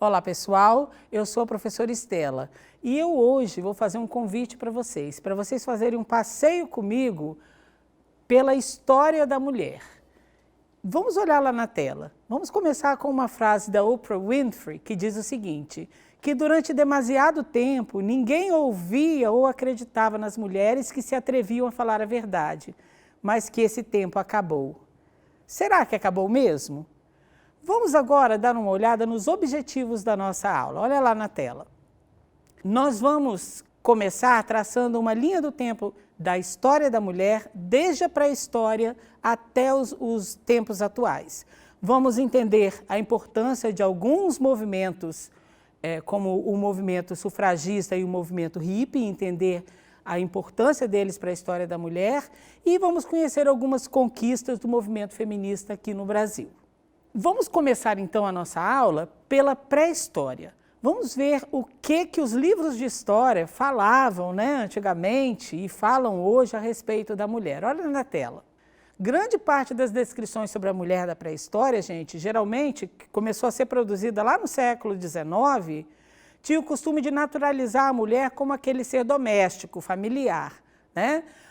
Olá pessoal, eu sou a professora Estela e eu hoje vou fazer um convite para vocês fazerem um passeio comigo pela história da mulher. Vamos olhar lá na tela. Vamos começar com uma frase da Oprah Winfrey que diz o seguinte, que durante demasiado tempo ninguém ouvia ou acreditava nas mulheres que se atreviam a falar a verdade, mas que esse tempo acabou. Será que acabou mesmo? Vamos agora dar uma olhada nos objetivos da nossa aula. Olha lá na tela. Nós vamos começar traçando uma linha do tempo da história da mulher, desde a pré-história até os tempos atuais. Vamos entender a importância de alguns movimentos, como o movimento sufragista e o movimento hippie, entender a importância deles para a história da mulher e vamos conhecer algumas conquistas do movimento feminista aqui no Brasil. Vamos começar então a nossa aula pela pré-história. Vamos ver o que os livros de história falavam, antigamente e falam hoje a respeito da mulher. Olha na tela. Grande parte das descrições sobre a mulher da pré-história, gente, geralmente começou a ser produzida lá no século XIX, tinha o costume de naturalizar a mulher como aquele ser doméstico, familiar,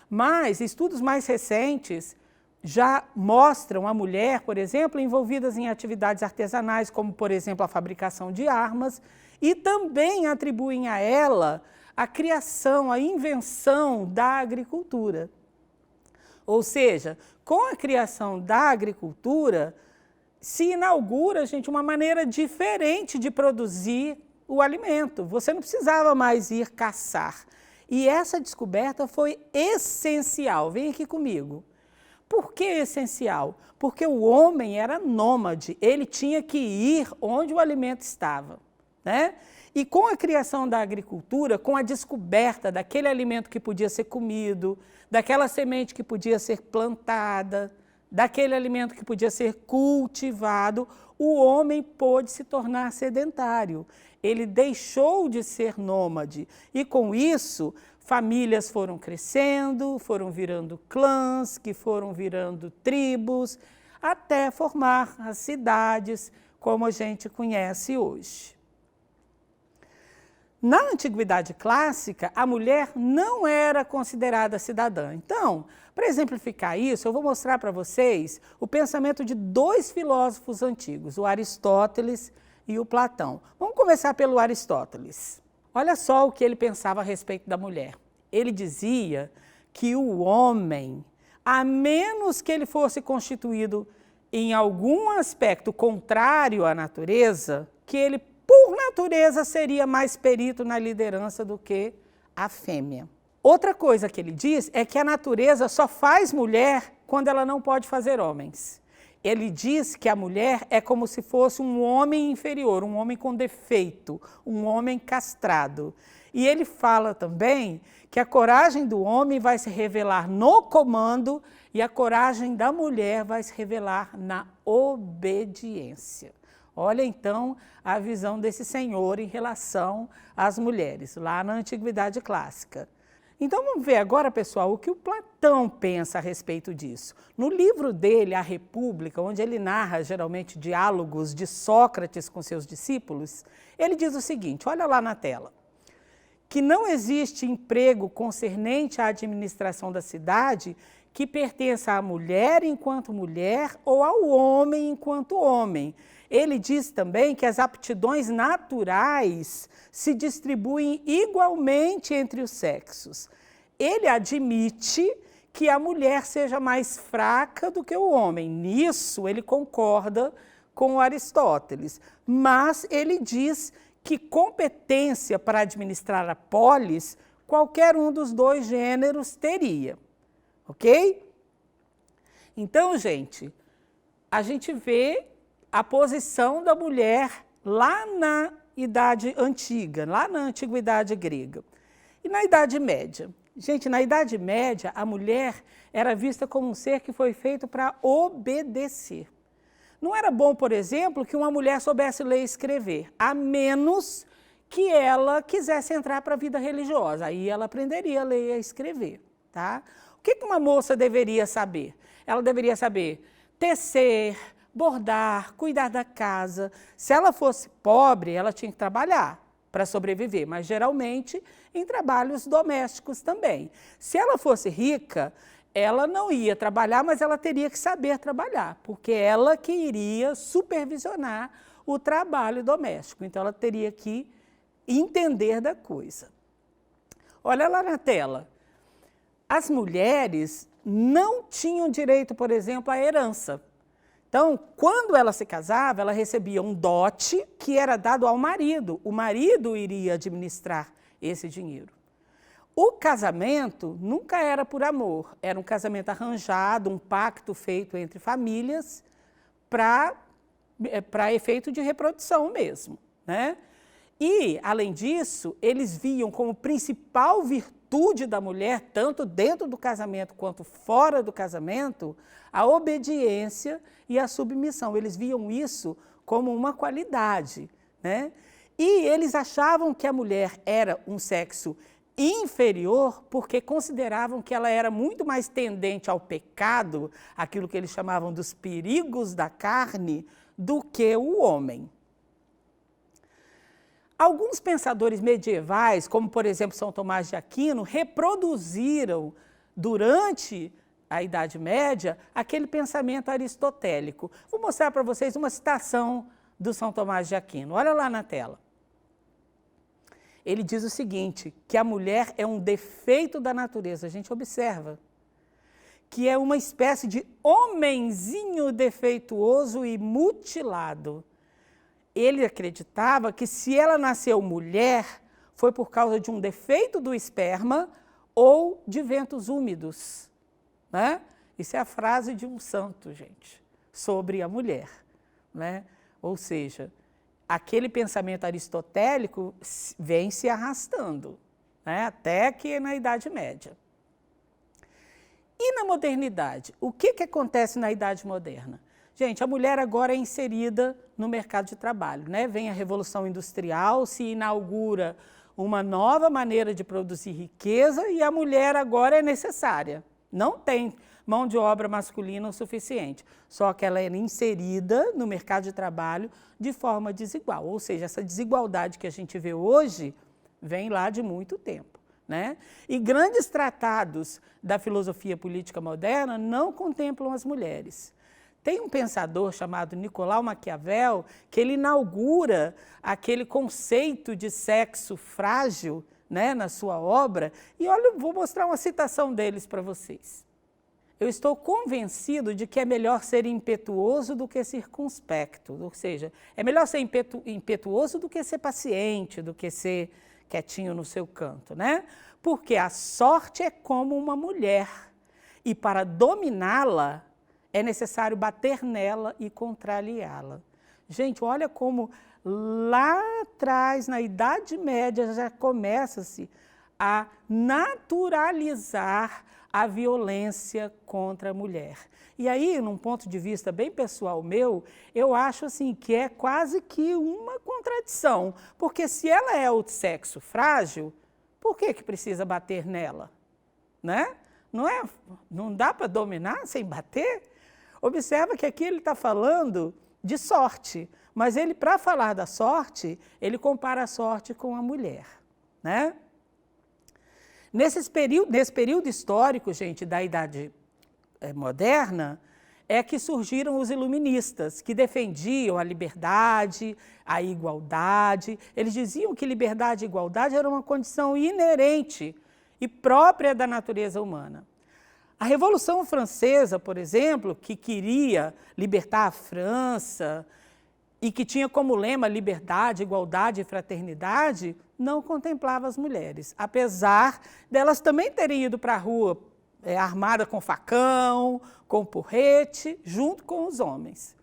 Mas estudos mais recentes já mostram a mulher, por exemplo, envolvidas em atividades artesanais, como, por exemplo, a fabricação de armas, e também atribuem a ela a criação, a invenção da agricultura. Ou seja, com a criação da agricultura, se inaugura, gente, uma maneira diferente de produzir o alimento. Você não precisava mais ir caçar. E essa descoberta foi essencial. Vem aqui comigo. Por que essencial? Porque o homem era nômade, ele tinha que ir onde o alimento estava, E com a criação da agricultura, com a descoberta daquele alimento que podia ser comido, daquela semente que podia ser plantada, daquele alimento que podia ser cultivado, o homem pôde se tornar sedentário. Ele deixou de ser nômade e com isso famílias foram crescendo, foram virando clãs, que foram virando tribos, até formar as cidades como a gente conhece hoje. Na Antiguidade Clássica, a mulher não era considerada cidadã. Então, para exemplificar isso, eu vou mostrar para vocês o pensamento de dois filósofos antigos, o Aristóteles e o Platão. Vamos começar pelo Aristóteles. Olha só o que ele pensava a respeito da mulher. Ele dizia que o homem, a menos que ele fosse constituído em algum aspecto contrário à natureza, que ele, por natureza, seria mais perito na liderança do que a fêmea. Outra coisa que ele diz é que a natureza só faz mulher quando ela não pode fazer homens. Ele diz que a mulher é como se fosse um homem inferior, um homem com defeito, um homem castrado. E ele fala também que a coragem do homem vai se revelar no comando e a coragem da mulher vai se revelar na obediência. Olha então a visão desse senhor em relação às mulheres, lá na Antiguidade Clássica. Então vamos ver agora, pessoal, o que o Platão pensa a respeito disso. No livro dele, A República, onde ele narra geralmente diálogos de Sócrates com seus discípulos, ele diz o seguinte, olha lá na tela, que não existe emprego concernente à administração da cidade que pertença à mulher enquanto mulher ou ao homem enquanto homem. Ele diz também que as aptidões naturais se distribuem igualmente entre os sexos. Ele admite que a mulher seja mais fraca do que o homem. Nisso ele concorda com o Aristóteles, mas ele diz que competência para administrar a polis qualquer um dos dois gêneros teria, ok? Então, gente, a gente vê a posição da mulher lá na Idade Antiga, lá na Antiguidade Grega. E na Idade Média? Gente, na Idade Média, a mulher era vista como um ser que foi feito para obedecer. Não era bom, por exemplo, que uma mulher soubesse ler e escrever, a menos que ela quisesse entrar para a vida religiosa. Aí ela aprenderia a ler e a escrever, O que uma moça deveria saber? Ela deveria saber tecer, bordar, cuidar da casa. Se ela fosse pobre, ela tinha que trabalhar para sobreviver, mas geralmente em trabalhos domésticos também. Se ela fosse rica, ela não ia trabalhar, mas ela teria que saber trabalhar, porque ela que iria supervisionar o trabalho doméstico. Então, ela teria que entender da coisa. Olha lá na tela. As mulheres não tinham direito, por exemplo, à herança. Então, quando ela se casava, ela recebia um dote que era dado ao marido. O marido iria administrar esse dinheiro. O casamento nunca era por amor, era um casamento arranjado, um pacto feito entre famílias para efeito de reprodução mesmo, né? E, além disso, eles viam como principal virtude da mulher, tanto dentro do casamento quanto fora do casamento, a obediência e a submissão. Eles viam isso como uma qualidade, né? E eles achavam que a mulher era um sexo inferior porque consideravam que ela era muito mais tendente ao pecado, aquilo que eles chamavam dos perigos da carne, do que o homem. Alguns pensadores medievais, como por exemplo São Tomás de Aquino, reproduziram durante a Idade Média aquele pensamento aristotélico. Vou mostrar para vocês uma citação do São Tomás de Aquino. Olha lá na tela. Ele diz o seguinte, que a mulher é um defeito da natureza. A gente observa que é uma espécie de homenzinho defeituoso e mutilado. Ele acreditava que se ela nasceu mulher, foi por causa de um defeito do esperma ou de ventos úmidos, né? Isso é a frase de um santo, gente, sobre a mulher, né? Ou seja, aquele pensamento aristotélico vem se arrastando, né? Até que na Idade Média. E na modernidade? O que acontece na Idade Moderna? Gente, a mulher agora é inserida no mercado de trabalho, né? Vem a Revolução Industrial, se inaugura uma nova maneira de produzir riqueza e a mulher agora é necessária. Não tem mão de obra masculina o suficiente, só que ela é inserida no mercado de trabalho de forma desigual. Ou seja, essa desigualdade que a gente vê hoje vem lá de muito tempo, né? E grandes tratados da filosofia política moderna não contemplam as mulheres. Tem um pensador chamado Nicolau Maquiavel que ele inaugura aquele conceito de sexo frágil, né, na sua obra. E olha, vou mostrar uma citação deles para vocês. Eu estou convencido de que é melhor ser impetuoso do que circunspecto. Ou seja, é melhor ser impetuoso do que ser paciente, do que ser quietinho no seu canto, né? Porque a sorte é como uma mulher e para dominá-la é necessário bater nela e contrariá-la. Gente, olha como lá atrás, na Idade Média, já começa-se a naturalizar a violência contra a mulher. E aí, num ponto de vista bem pessoal meu, eu acho assim que é quase que uma contradição, porque se ela é o sexo frágil, por que precisa bater nela? Né? Não dá para dominar sem bater? Observa que aqui ele está falando de sorte, mas ele, para falar da sorte, ele compara a sorte com a mulher, né? Nesse período histórico, gente, da Idade Moderna, é que surgiram os iluministas, que defendiam a liberdade, a igualdade. Eles diziam que liberdade e igualdade era uma condição inerente e própria da natureza humana. A Revolução Francesa, por exemplo, que queria libertar a França e que tinha como lema liberdade, igualdade e fraternidade, não contemplava as mulheres, apesar delas também terem ido para a rua armada com facão, com porrete, junto com os homens.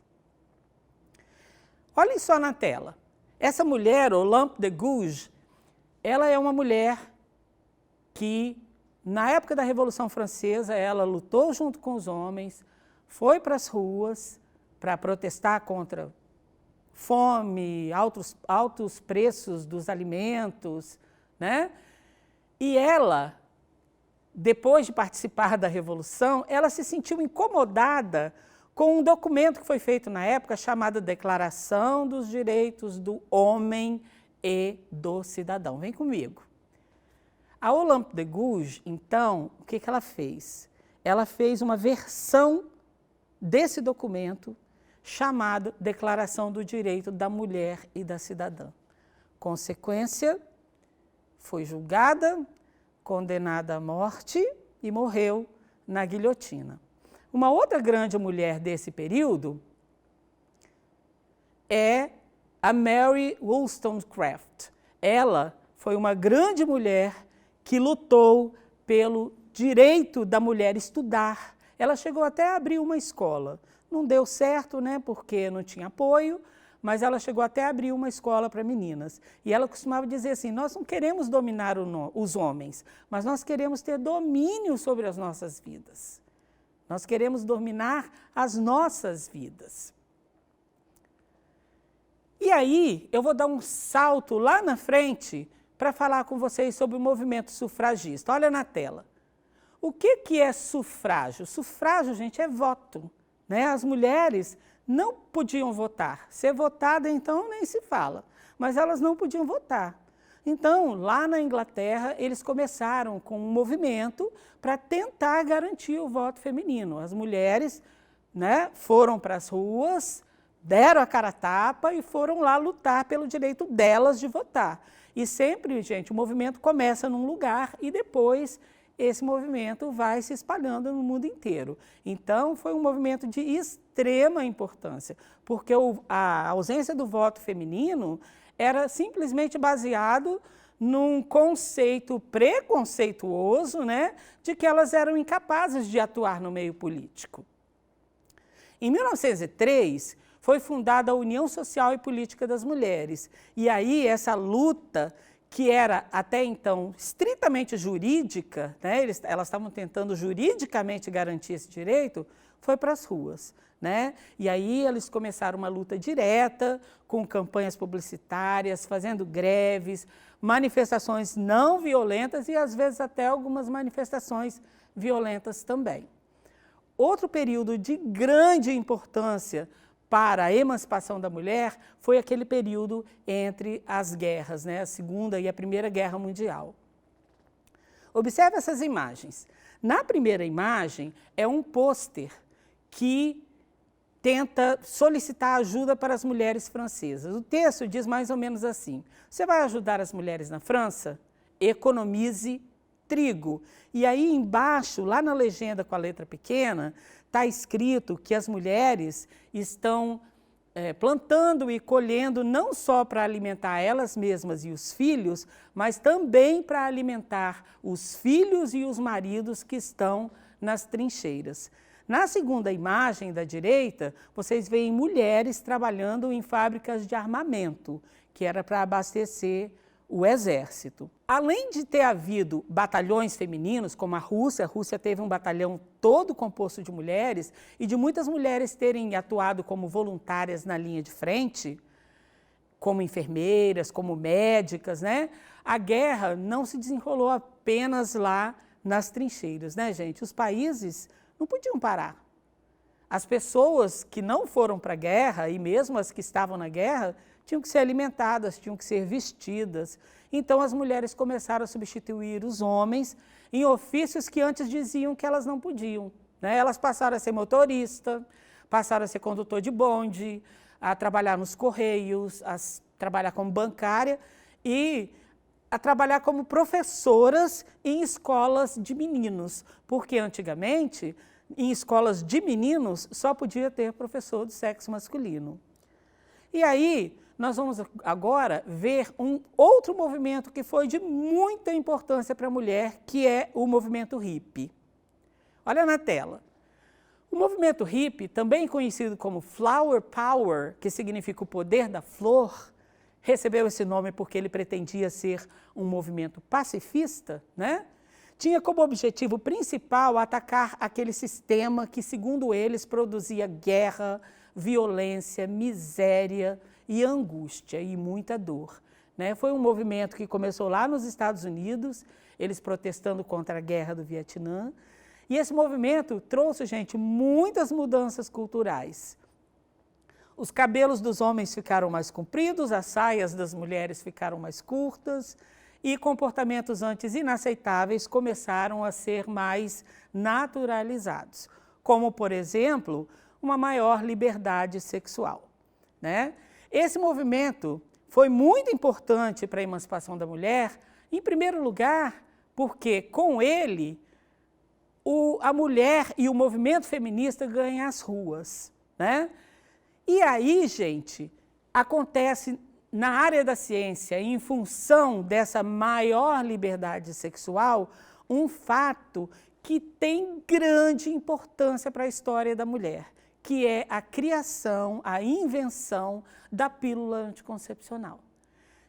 Olhem só na tela. Essa mulher, Olympe de Gouges, ela é uma mulher que, na época da Revolução Francesa, ela lutou junto com os homens, foi para as ruas para protestar contra fome, altos preços dos alimentos, né? E ela, depois de participar da Revolução, ela se sentiu incomodada com um documento que foi feito na época chamado Declaração dos Direitos do Homem e do Cidadão. Vem comigo. A Olympe de Gouges, então, o que ela fez? Ela fez uma versão desse documento chamado Declaração do Direito da Mulher e da Cidadã. Consequência, foi julgada, condenada à morte e morreu na guilhotina. Uma outra grande mulher desse período é a Mary Wollstonecraft. Ela foi uma grande mulher que lutou pelo direito da mulher estudar. Ela chegou até a abrir uma escola. Não deu certo, né, porque não tinha apoio, mas ela chegou até a abrir uma escola para meninas. E ela costumava dizer assim, nós não queremos dominar os homens, mas nós queremos ter domínio sobre as nossas vidas. Nós queremos dominar as nossas vidas. E aí, eu vou dar um salto lá na frente para falar com vocês sobre o movimento sufragista. Olha na tela. O que é sufrágio? Sufrágio, gente, é voto, né? As mulheres não podiam votar. Ser votada, então, nem se fala. Mas elas não podiam votar. Então, lá na Inglaterra, eles começaram com um movimento para tentar garantir o voto feminino. As mulheres, né, foram para as ruas, deram a cara a tapa e foram lá lutar pelo direito delas de votar. E sempre, gente, o movimento começa num lugar e depois esse movimento vai se espalhando no mundo inteiro. Então, foi um movimento de extrema importância, porque a ausência do voto feminino era simplesmente baseado num conceito preconceituoso, né, de que elas eram incapazes de atuar no meio político. Em 1903, foi fundada a União Social e Política das Mulheres. E aí, essa luta, que era até então estritamente jurídica, né, elas estavam tentando juridicamente garantir esse direito, foi para as ruas. Né? E aí eles começaram uma luta direta, com campanhas publicitárias, fazendo greves, manifestações não violentas e às vezes até algumas manifestações violentas também. Outro período de grande importância para a emancipação da mulher foi aquele período entre as guerras, né? A Segunda e a Primeira Guerra Mundial. Observe essas imagens. Na primeira imagem é um pôster que tenta solicitar ajuda para as mulheres francesas. O texto diz mais ou menos assim: você vai ajudar as mulheres na França? Economize trigo. E aí embaixo, lá na legenda com a letra pequena, está escrito que as mulheres estão plantando e colhendo não só para alimentar elas mesmas e os filhos, mas também para alimentar os filhos e os maridos que estão nas trincheiras. Na segunda imagem da direita, vocês veem mulheres trabalhando em fábricas de armamento, que era para abastecer o exército. Além de ter havido batalhões femininos, como a Rússia teve um batalhão todo composto de mulheres, e de muitas mulheres terem atuado como voluntárias na linha de frente, como enfermeiras, como médicas, né? A guerra não se desenrolou apenas lá nas trincheiras, né, gente? Os países não podiam parar. As pessoas que não foram para a guerra, e mesmo as que estavam na guerra, tinham que ser alimentadas, tinham que ser vestidas. Então, as mulheres começaram a substituir os homens em ofícios que antes diziam que elas não podiam, né? Elas passaram a ser motorista, passaram a ser condutor de bonde, a trabalhar nos correios, a trabalhar como bancária e a trabalhar como professoras em escolas de meninos, porque antigamente, em escolas de meninos, só podia ter professor do sexo masculino. E aí, nós vamos agora ver um outro movimento que foi de muita importância para a mulher, que é o movimento hippie. Olha na tela. O movimento hippie, também conhecido como Flower Power, que significa o poder da flor, recebeu esse nome porque ele pretendia ser um movimento pacifista, né? Tinha como objetivo principal atacar aquele sistema que, segundo eles, produzia guerra, violência, miséria e angústia e muita dor, né? Foi um movimento que começou lá nos Estados Unidos, eles protestando contra a guerra do Vietnã, E esse movimento trouxe, gente, muitas mudanças culturais. Os cabelos dos homens ficaram mais compridos, as saias das mulheres ficaram mais curtas e comportamentos antes inaceitáveis começaram a ser mais naturalizados, como, por exemplo, uma maior liberdade sexual, né? Esse movimento foi muito importante para a emancipação da mulher, em primeiro lugar, porque com ele a mulher e o movimento feminista ganham as ruas, né? E aí, gente, acontece na área da ciência, em função dessa maior liberdade sexual, um fato que tem grande importância para a história da mulher, que é a criação, a invenção da pílula anticoncepcional.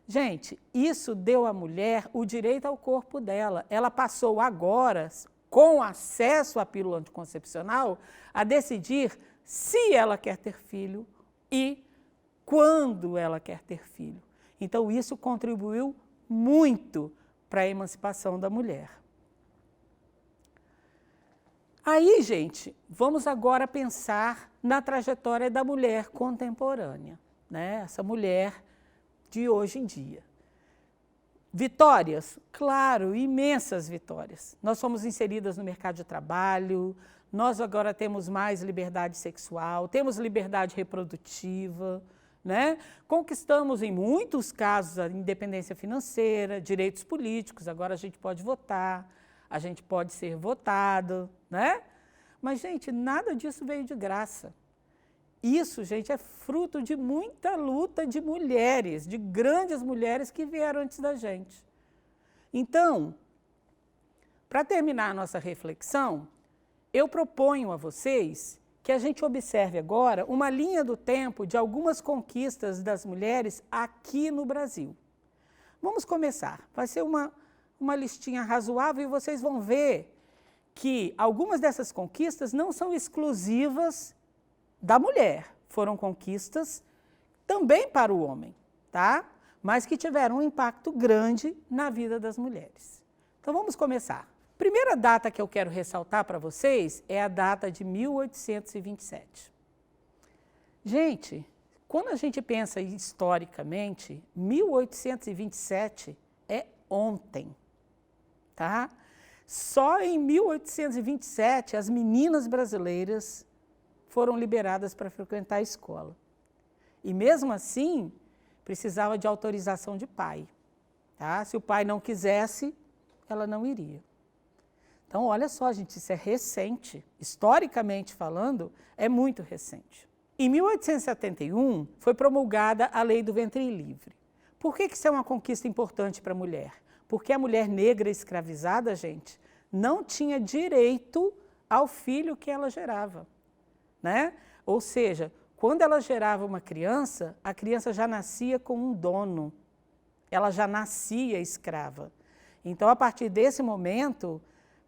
Gente, isso deu à mulher o direito ao corpo dela. Ela passou agora, com acesso à pílula anticoncepcional, a decidir se ela quer ter filho e quando ela quer ter filho. Então, isso contribuiu muito para a emancipação da mulher. Aí, gente, vamos agora pensar na trajetória da mulher contemporânea, né? Essa mulher de hoje em dia. Vitórias? Claro, imensas vitórias. Nós fomos inseridas no mercado de trabalho, nós agora temos mais liberdade sexual, temos liberdade reprodutiva, né? Conquistamos, em muitos casos, a independência financeira, direitos políticos, agora a gente pode votar, a gente pode ser votado, né? Mas, gente, nada disso veio de graça. Isso, gente, é fruto de muita luta de mulheres, de grandes mulheres que vieram antes da gente. Então, para terminar a nossa reflexão, eu proponho a vocês que a gente observe agora uma linha do tempo de algumas conquistas das mulheres aqui no Brasil. Vamos começar. Vai ser uma listinha razoável e vocês vão ver que algumas dessas conquistas não são exclusivas da mulher, foram conquistas também para o homem, tá? Mas que tiveram um impacto grande na vida das mulheres. Então vamos começar. Primeira data que eu quero ressaltar para vocês é a data de 1827. Gente, quando a gente pensa historicamente, 1827 é ontem, tá? Só em 1827 as meninas brasileiras foram liberadas para frequentar a escola. E mesmo assim, precisava de autorização de pai, tá? Se o pai não quisesse, ela não iria. Então, olha só, gente, isso é recente. Historicamente falando, é muito recente. Em 1871, foi promulgada a Lei do Ventre Livre. Por que isso é uma conquista importante para a mulher? Porque a mulher negra escravizada, gente, não tinha direito ao filho que ela gerava, né? Ou seja, quando ela gerava uma criança, a criança já nascia com um dono. Ela já nascia escrava. Então, a partir desse momento,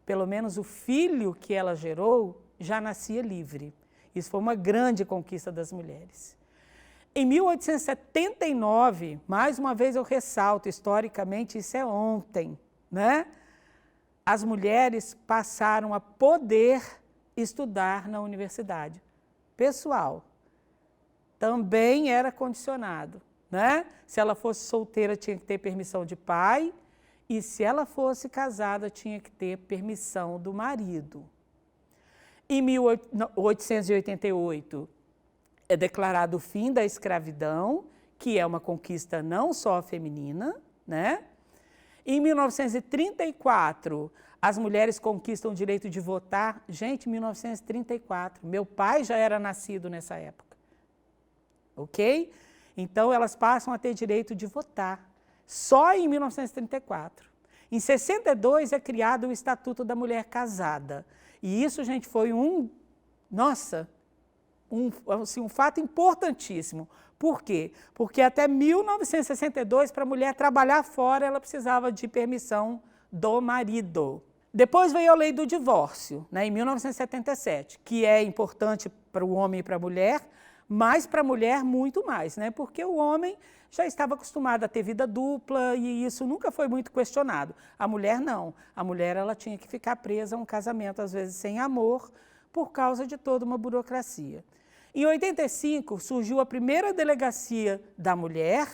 pelo menos o filho que ela gerou já nascia livre. Isso foi uma grande conquista das mulheres. Em 1879, mais uma vez eu ressalto, historicamente isso é ontem, né? As mulheres passaram a poder estudar na universidade. Pessoal, também era condicionado, né? Se ela fosse solteira, tinha que ter permissão de pai, e se ela fosse casada, tinha que ter permissão do marido. Em 1888, é declarado o fim da escravidão, que é uma conquista não só feminina, né? Em 1934, as mulheres conquistam o direito de votar. Gente, 1934, meu pai já era nascido nessa época, ok? Então, elas passam a ter direito de votar. Só em 1934. Em 62 é criado o Estatuto da Mulher Casada. E isso, gente, foi um fato importantíssimo. Por quê? Porque até 1962, para a mulher trabalhar fora, ela precisava de permissão do marido. Depois veio a Lei do Divórcio, né, em 1977, que é importante para o homem e para a mulher, mas para a mulher muito mais, né? Porque o homem já estava acostumado a ter vida dupla e isso nunca foi muito questionado. A mulher não. A mulher ela tinha que ficar presa a um casamento, às vezes sem amor, por causa de toda uma burocracia. Em 85 surgiu a primeira delegacia da mulher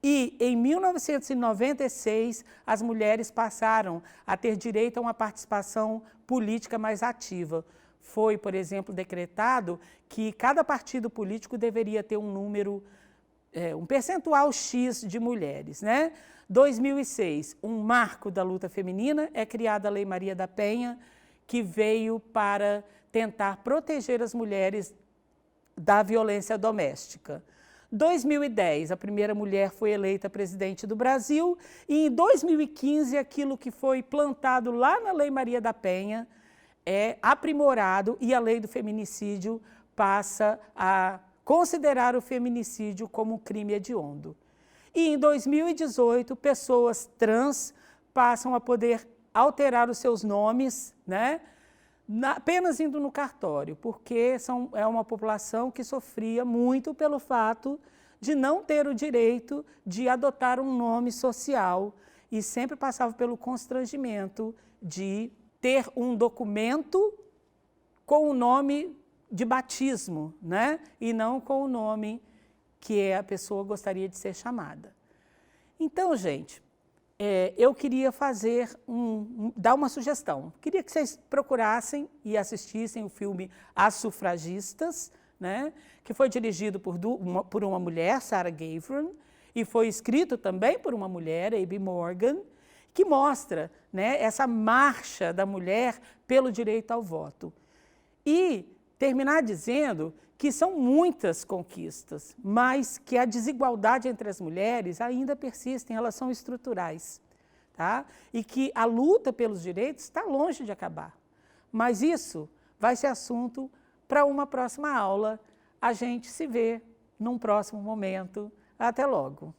e em 1996 as mulheres passaram a ter direito a uma participação política mais ativa. Foi, por exemplo, decretado que cada partido político deveria ter um número, um percentual X de mulheres, né? 2006, um marco da luta feminina, é criada a Lei Maria da Penha, que veio para tentar proteger as mulheres da violência doméstica. 2010, a primeira mulher foi eleita presidente do Brasil e em 2015 aquilo que foi plantado lá na Lei Maria da Penha é aprimorado e a lei do feminicídio passa a considerar o feminicídio como um crime hediondo. E em 2018, pessoas trans passam a poder alterar os seus nomes, né? Apenas indo no cartório, porque é uma população que sofria muito pelo fato de não ter o direito de adotar um nome social e sempre passava pelo constrangimento de ter um documento com o nome de batismo, né? E não com o nome que a pessoa gostaria de ser chamada. Então, gente, eu queria dar uma sugestão. Queria que vocês procurassem e assistissem o filme As Sufragistas, né? Que foi dirigido por uma mulher, Sarah Gavron, e foi escrito também por uma mulher, Abby Morgan, que mostra, né, essa marcha da mulher pelo direito ao voto. E terminar dizendo que são muitas conquistas, mas que a desigualdade entre as mulheres ainda persiste, elas são estruturais, tá? E que a luta pelos direitos está longe de acabar. Mas isso vai ser assunto para uma próxima aula. A gente se vê num próximo momento. Até logo!